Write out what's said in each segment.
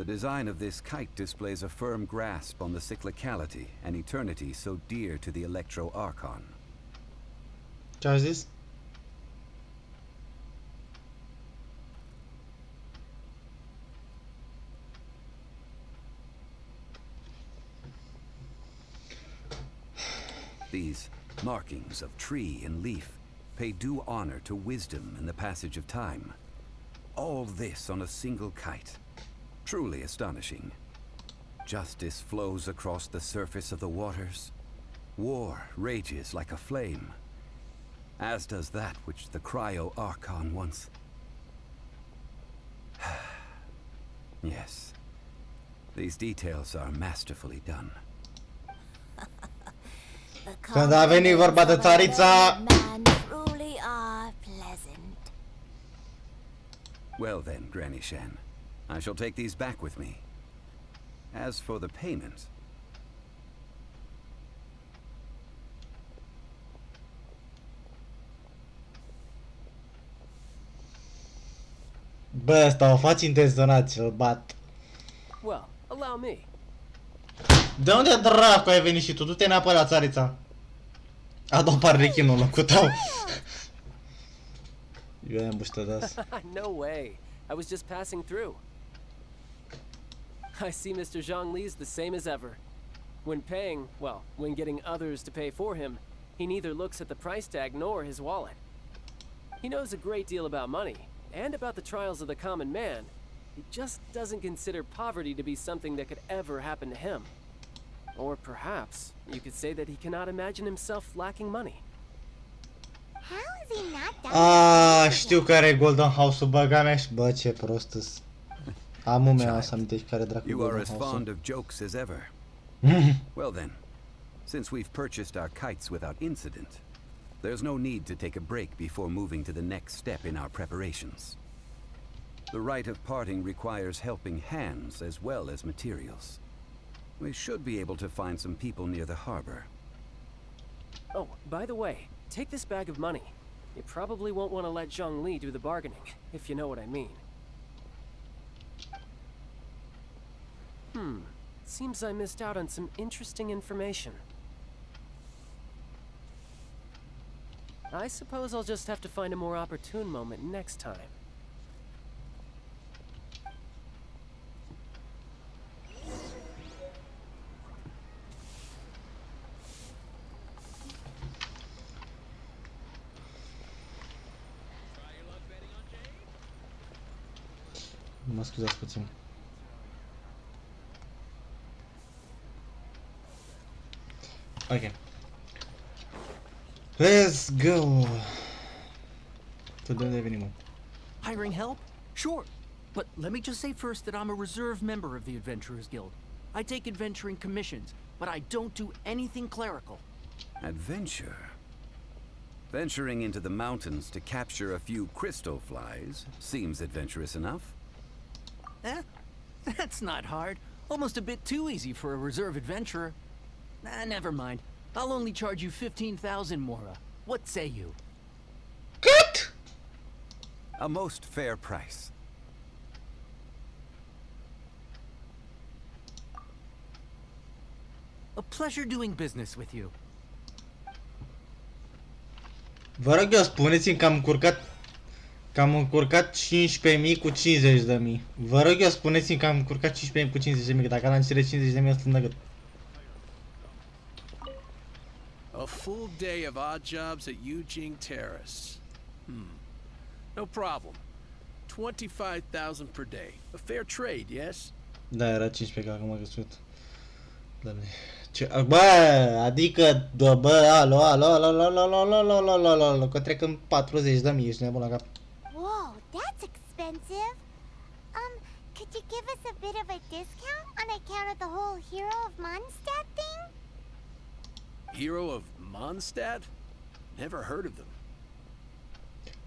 The design of this kite displays a firm grasp on the cyclicality and eternity so dear to the Electro-Archon. Ce-a zis? These markings of tree and leaf pay due honor to wisdom and the passage of time. All this on a single kite. Truly astonishing. Justice flows across the surface of the waters. War rages like a flame, as does that which the Cryo-Archon once... Yes, these details are masterfully done. Când a venit vorba de țarița... Well then, Granny Shan, I shall take these back with me. As for the payment... Bă, ăsta o faci intenționat și-l bat. Well, allow me. De unde dracu ai venit și tu? Du-te înapoi la țarița. A doua parrechinul în locul tău. You ambushed us. No way. I was just passing through. I see Mr. Zhongli's the same as ever. When paying, well, when getting others to pay for him, he neither looks at the price tag nor his wallet. He knows a great deal about money, and about the trials of the common man. He just doesn't consider poverty to be something that could ever happen to him. Or perhaps you could say that he cannot imagine himself lacking money. Știu care e Golden House-ul, băga mea și bă, ce prost-s. Amu mea o să amintești care dracu You are Golden as House-ul. fond of jokes as ever. Well then, since we've purchased our kites without incident, there's no need to take a break before moving to the next step in our preparations. The rite of parting requires helping hands as well as materials. We should be able to find some people near the harbor. Oh, by the way, take this bag of money. You probably won't want to let Zhongli do the bargaining, if you know what I mean. Seems I missed out on some interesting information. I suppose I'll just have to find a more opportune moment next time. Mă scuzați puțin. Ok. Let's go. To the living. Hiring help? Sure. But let me just say first that I'm a reserve member of the Adventurers Guild. I take adventuring commissions, but I don't do anything clerical. Adventure? Venturing into the mountains to capture a few crystal flies seems adventurous enough. Eh? That's not hard. Almost a bit too easy for a reserve adventurer. Never mind. I'll only charge you 15,000 Mora. What say you? Cât? A most fair price. A pleasure doing business with you. Vă rog eu, spuneți-mi că am încurcat 15.000 cu 50.000. Vă rog eu, spuneți-mi că am încurcat 15.000 cu 50.000, dacă l-am cere 50.000 sunt de gât. A full day of odd jobs at Jucam Terrace. No problem. 25,000 per day. A fair trade, yes? Da, era 15 că acum a crescut. Doamne. Ce, bă, adică, bă, alo, că trec în 40.000, ești nebun la cap. Whoa, that's expensive. Could you give us a bit of a discount on account of the whole Hero of Mondstadt thing? Hero of Mondstadt? Never heard of them.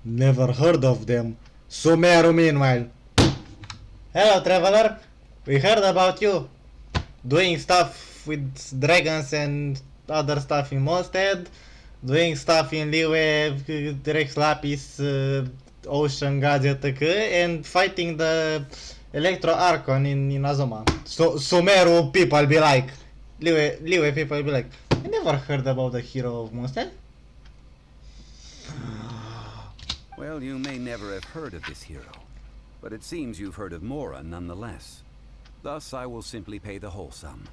Never heard of them. Sumeru meanwhile. Hello, traveler. We heard about you doing stuff with dragons and other stuff in Mondstadt, doing stuff in Liwe, Rex Lapis, ocean gadget and fighting the electro archon in Azuma. So Sumeru people be like, Liyue people be like, I never heard about the hero of Monster. Well, you may never have heard of this hero, but it seems you've heard of Mora nonetheless. Thus, I will simply pay the whole sum.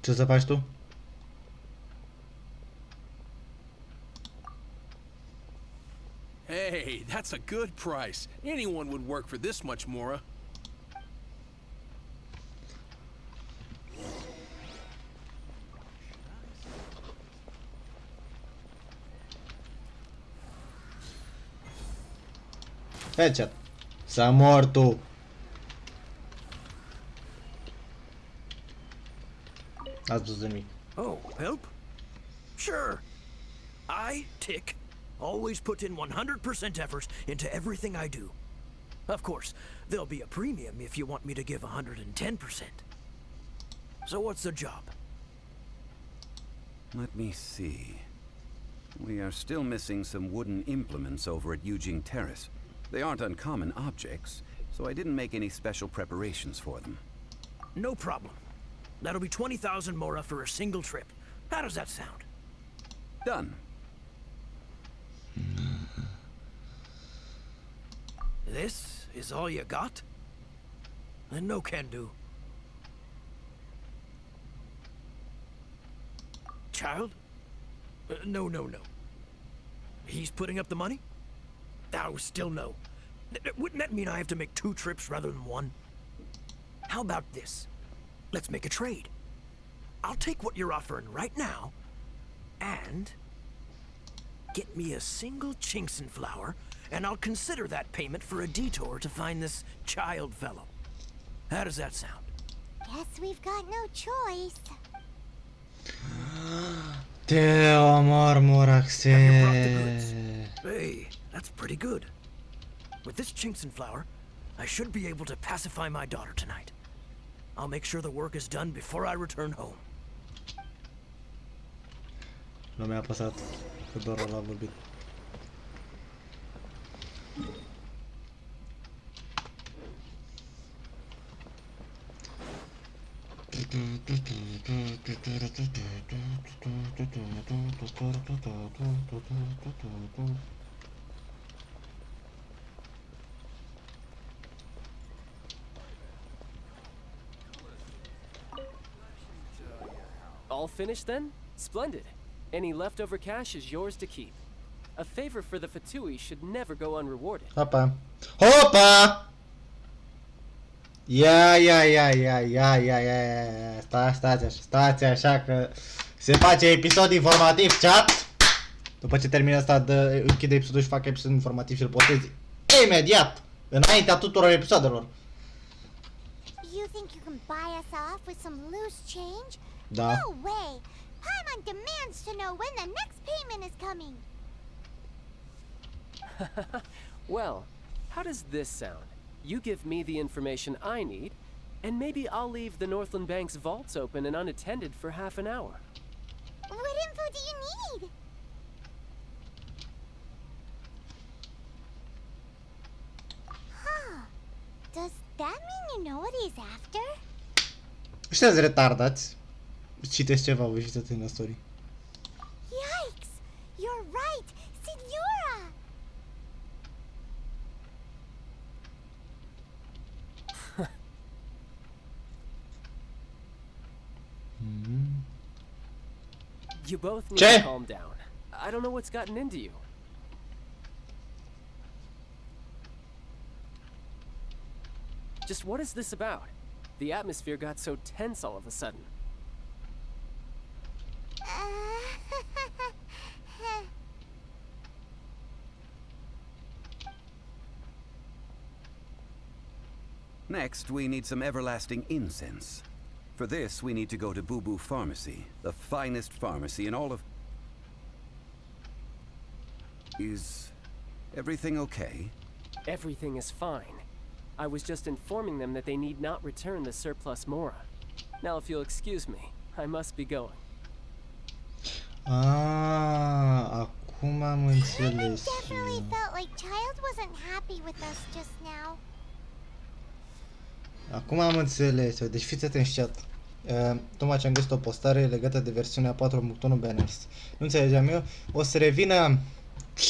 Ce să faci tu? Hey, that's a good price. Anyone would work for this much, Mora. Headshot. S-a mort tu. Ați văzut nimic. Oh, help? Sure. I, Tick, always put in 100% effort into everything I do. Of course, there'll be a premium if you want me to give 110%. So what's the job? Let me see. We are still missing some wooden implements over at Jucam Terrace. They aren't uncommon objects, so I didn't make any special preparations for them. No problem. That'll be 20,000 Mora for a single trip. How does that sound? Done. This is all you got? Then no can do. Child? No. He's putting up the money? Oh, still no. Wouldn't that mean I have to make 2 trips rather than 1? How about this? Let's make a trade. I'll take what you're offering right now, and get me a single Chinxin flower, and I'll consider that payment for a detour to find this child fellow. How does that sound? Guess we've got no choice. Te omor, Have you brought the Moraxe. goods? Hey, that's pretty good. With this Chinxin flower, I should be able to pacify my daughter tonight. I'll make sure the work is done before I return home. Nu mi-a apăsat, că doar ăla a vorbit. All finished then? Splendid. Any leftover cash is yours to keep. A favor for the Fatui should never go unrewarded. Hopa! Hopa! Ia. Stați așa că se face episod informativ, chat. După ce termin asta, închide episodul și fac episod informativ și îl postez imediat, înaintea tuturor episoadelor. You think you can buy us off with some loose change? Da. No way! Paimon demands to know when the next payment is coming. Well, how does this sound? You give me the information I need, and maybe I'll leave the Northland Bank's vaults open and unattended for half an hour. What info do you need? Huh. Does that mean you know what he's after? Ăștia-s retardați. Citeți ceva, vă citeți în story. Yikes! You're right! Signora! You both need Che? to calm down. I don't know what's gotten into you. Just what is this about? The atmosphere got so tense all of a sudden. Next, we need some everlasting incense. For this, we need to go to Boo Boo Pharmacy, the finest pharmacy in all of... Is everything okay? Everything is fine. I was just informing them that they need not return the surplus Mora. Now, if you'll excuse me, I must be going. Ah, Acum am înțeles. Definitely felt like Child wasn't happy with us just now. Acum am înțeles. Deci fiți atenți chat. Tocmai ce am găsit o postare legată de versiunea 4.1 Banners. Nu înțelegeam eu. O să revină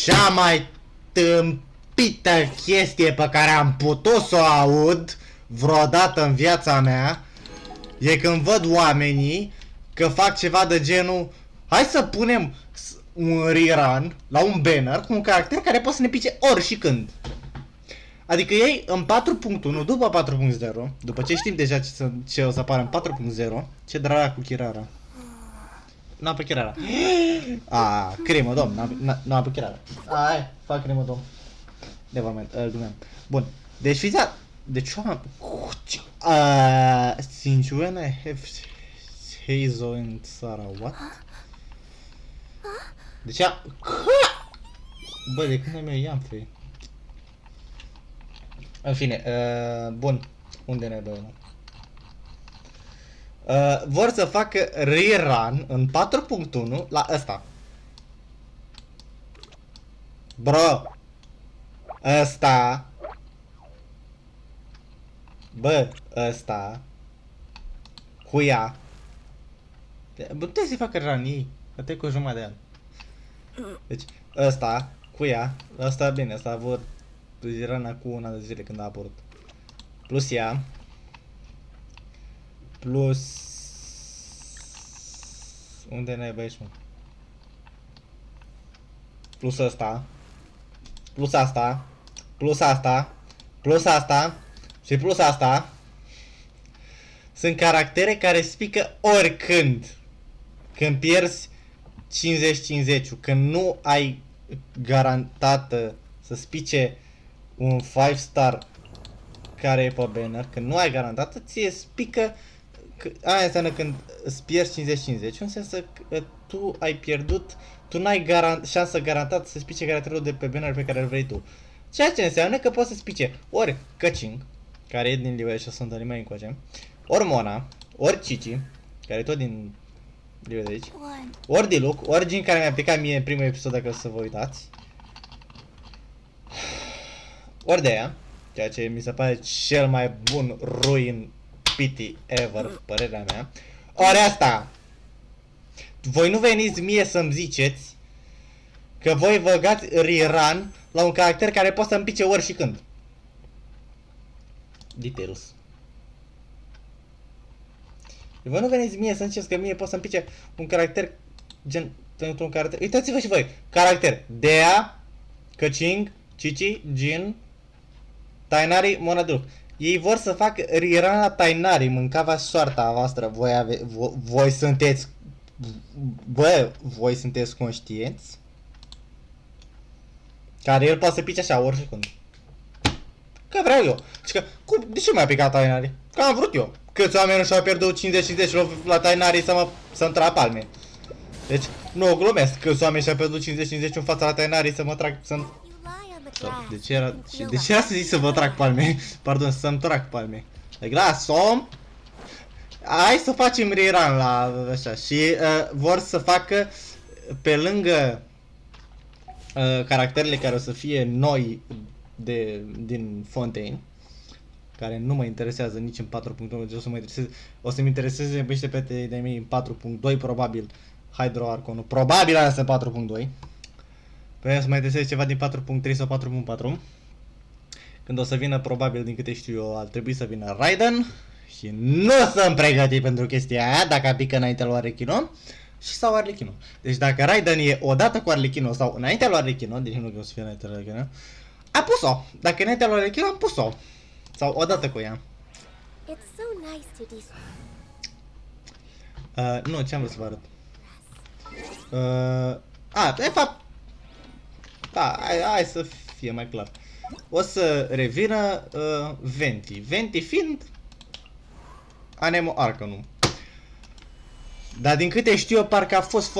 cea mai tâmpită chestie pe care am putut să o aud vreodată în viața mea. E când văd oamenii că fac ceva de genul: hai să punem un rerun la un banner cu un caracter care poate să ne pice ori și când. Adică ei în 4.1, după 4.0, după ce știm deja ce o să apară în 4.0, ce drara cu Kirara. N-am pe Kirara. Crimă, domn, n-am pe Kirara. Hai, fac crimă, domn. Nevermind, glumeam. Bun, deci fiți a... Deci oameni... Since when I have Hazel and Sarah, what? Deci a... Bă, de când mi-o iam, fei? În fine, bun, unde ne dă? Vor să facă rerun în 4.1 la ăsta. Bro, ăsta. Bă, ăsta. Cu ea. Bă, trebuie să facă rerun ei, că te cu o jumătate de an. Deci, ăsta, cu ea, ăsta bine, ăsta vor rerun cu una de zile când a apărut. Plus ea. Plus... Unde ne băieți, mă? Plus ăsta. Plus asta. Plus asta. Plus asta. Și plus asta. Sunt caractere care spică oricând. Când pierzi 50-50, când nu ai garantată să spice un 5-star care e pe banner, când nu ai garantată, ție spică. Aia înseamnă când îți pierzi 50-50, înseamnă că tu ai pierdut, tu n-ai șansă garantată să spice caracterul de pe banner pe care îl vrei tu. Ceea ce înseamnă că poți să spice ori Căcing, care e din Live și o să întâlnim mai încoace, ori Mona, ori Cici, care e tot din Live de aici, ori Diluc, ori Jin, care mi-a picat mie în primul episod, dacă o să vă uitați, ori de aia, ceea ce mi se pare cel mai bun ruin pity ever, părerea mea. Ori asta! Voi nu veniți mie să-mi ziceți că voi băgați rerun la un caracter care poate să-mi pice ori și când. Details. Voi nu veniți mie să-mi ziceți că mie poate să-mi pice un caracter gen... pentru un caracter... Uitați-vă și voi! Caracter Dea, Căcing, Cici, Jin, Tainari, Monadruc. Ei vor să facă rerun la Tainari, mâncava soarta voastră. Voi sunteți... Bă, voi sunteți conștienți? Care el poate să pice așa oricând. Că vreau eu. Și că, de ce mi-a picat Tainari? Că am vrut eu. Câți oameni și-au pierdut 50-50 la Tainari să-mi trag palme. Deci, nu glumesc. Câți oameni și-au pierdut 50-50 în fața la Tainari să mă trag... De ce era să zic să vă trag palme? Pardon, să-mi trag palme. Like, las-om! Hai să facem rerun la așa. Și vor să facă pe lângă caracterele care o să fie noi din Fontaine, care nu mă interesează nici în 4.1, o să mă intereseze niște pete de mei în 4.2 probabil. Hydro Arconul, probabil aia este 4.2. Pe mine să mă intereseze ceva din 4.3 sau 4.4. Când o să vină, probabil, din câte știu eu, ar trebui să vină Raiden. Și nu sunt pregătit pentru chestia aia, dacă pică înaintea lui Arlecchino și sau Arlecchino. Deci dacă Raiden e odată cu Arlecchino sau înaintea lui Arlecchino, deci nu că o să fie înaintea lui Arlecchino, am pus-o. Dacă e înaintea lui Arlecchino, am pus-o. Sau odată cu ea. Nu, ce am vrut să vă arăt? De fapt, da, hai să fie mai clar. O să revină Venti. Venti fiind Anemo Arcanum. Dar din câte știu eu, parcă a fost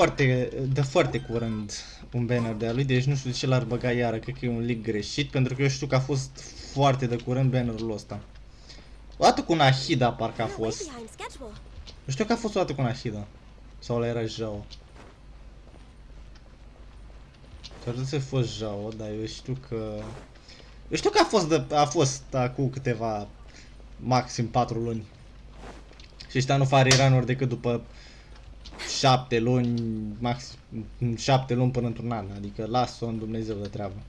foarte curând un banner de-a lui, deci nu știu de ce l-ar băga iară, cred că e un leak greșit, pentru că eu știu că a fost foarte de curând bannerul ăsta. O dată cu Nahida parcă a fost. Eu știu că a fost o dată cu Nahida. Sau la era Jao. Că nu se fost Jao, dar eu știu că... Eu știu că a fost acum câteva, maxim 4 luni. Și ăștia nu fac rerun-uri decât după 7 luni, maxim 7 luni până într-un an. Adică las-o în Dumnezeu de treabă.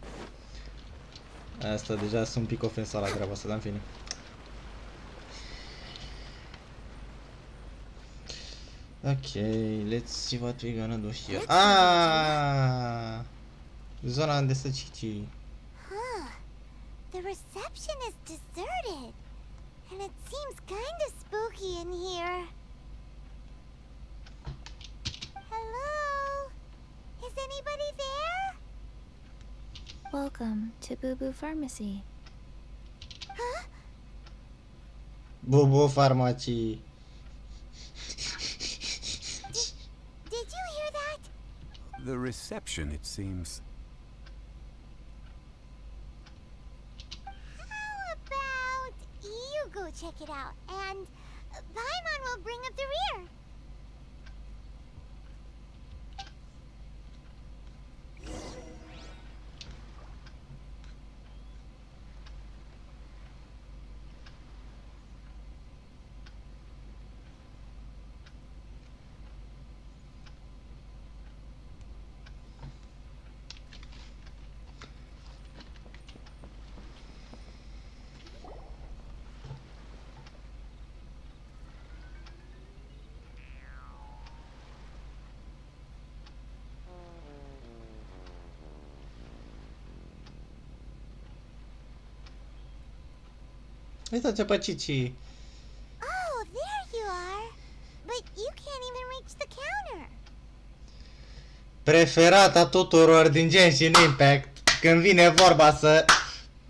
Asta deja sunt un pic ofensat la treaba asta, dar în fine. Okay, let's see what we're gonna do here. Ah! Zona unde stă Cici. Huh. The reception is deserted. And it seems kind of spooky in here. Hello? Is anybody there? Welcome to Boo Boo Pharmacy. Huh? Bubu farmacii. Did you hear that? The reception, it seems. How about you go check it out, and Paimon will bring up the rear. Uitați-o pe Cici. Oh, there you are. But you can't even reach the counter. Preferata tuturor din Genshin Impact. Când vine vorba să...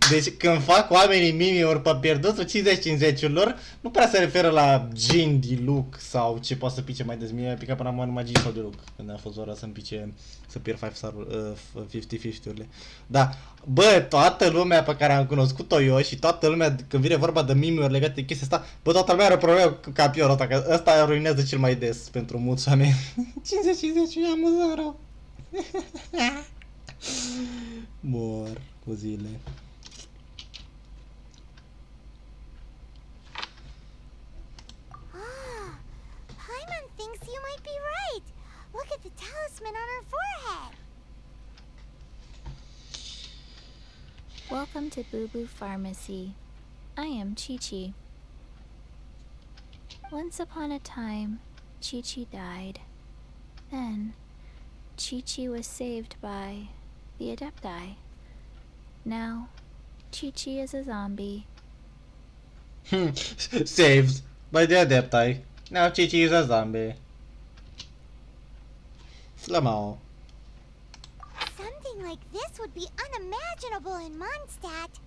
Deci când fac oamenii mimi-uri pe pierdutul 50-50-ul lor, nu prea se referă la Jin Diluc sau ce poate să pice mai des. Mie a picat până acum numai Jin sau Diluc. Când a fost ora să-mi pice, să pierd 50-50-urile. Da, bă, toată lumea pe care am cunoscut-o eu și toată lumea, când vine vorba de mimi-uri legate de chestia asta, bă, toată lumea are o problemă cu campionul ăsta, că ăsta ruinează cel mai des pentru mulți oameni. 50-50 e amuzant rău. Mor cu zile. Paimon thinks you might be right. Look at the talisman on her forehead. Welcome to Boo Boo Pharmacy. I am Chi-Chi. Once upon a time, Chi-Chi died. Then, Chi-Chi was saved by the Adepti. Now, Chi-Chi is a zombie. Saved by the Adepti. Now Chichi is a zombie. Flamao. Something like this would be unimaginable in Mondstadt.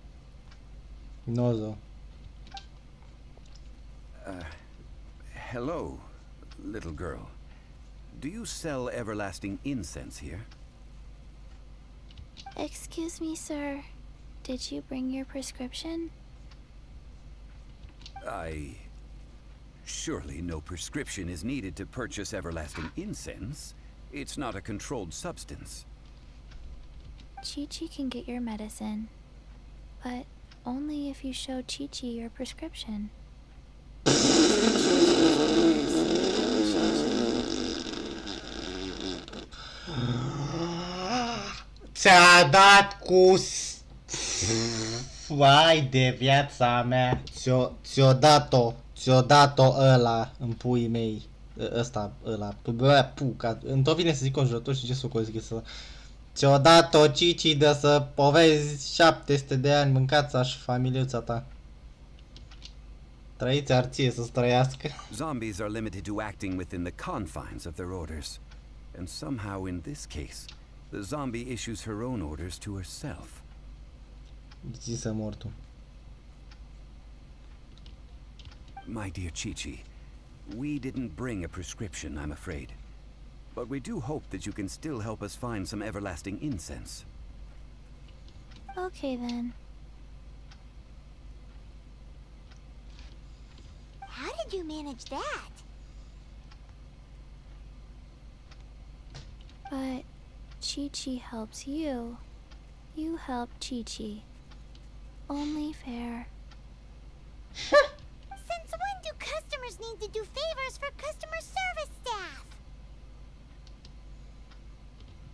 Nozo. Hello, little girl. Do you sell everlasting incense here? Excuse me, sir. Did you bring your prescription? Surely no prescription is needed to purchase everlasting incense. It's not a controlled substance. Chi-Chi can get your medicine, but only if you show Chi-Chi your prescription. Ți-a dat cu... Vai de viața mea. Ți-o dat-o ăla în puii mei. Ăsta, ăla. Puca. Îmi vine să zic conjurător și ce să o zic să... Ți-o dat-o Cici de să povezi 700 de ani, mâncața și familiuța ta. Trăiți arție să străiască. Zombies are limited to acting within the confines of their orders. And somehow in this case, the zombie issues her own orders to herself. Zi să mor tu. My dear Chi-Chi, we didn't bring a prescription, I'm afraid. But we do hope that you can still help us find some everlasting incense. Okay then. How did you manage that? But Chi-Chi helps you, you help Chi-Chi. Only fair.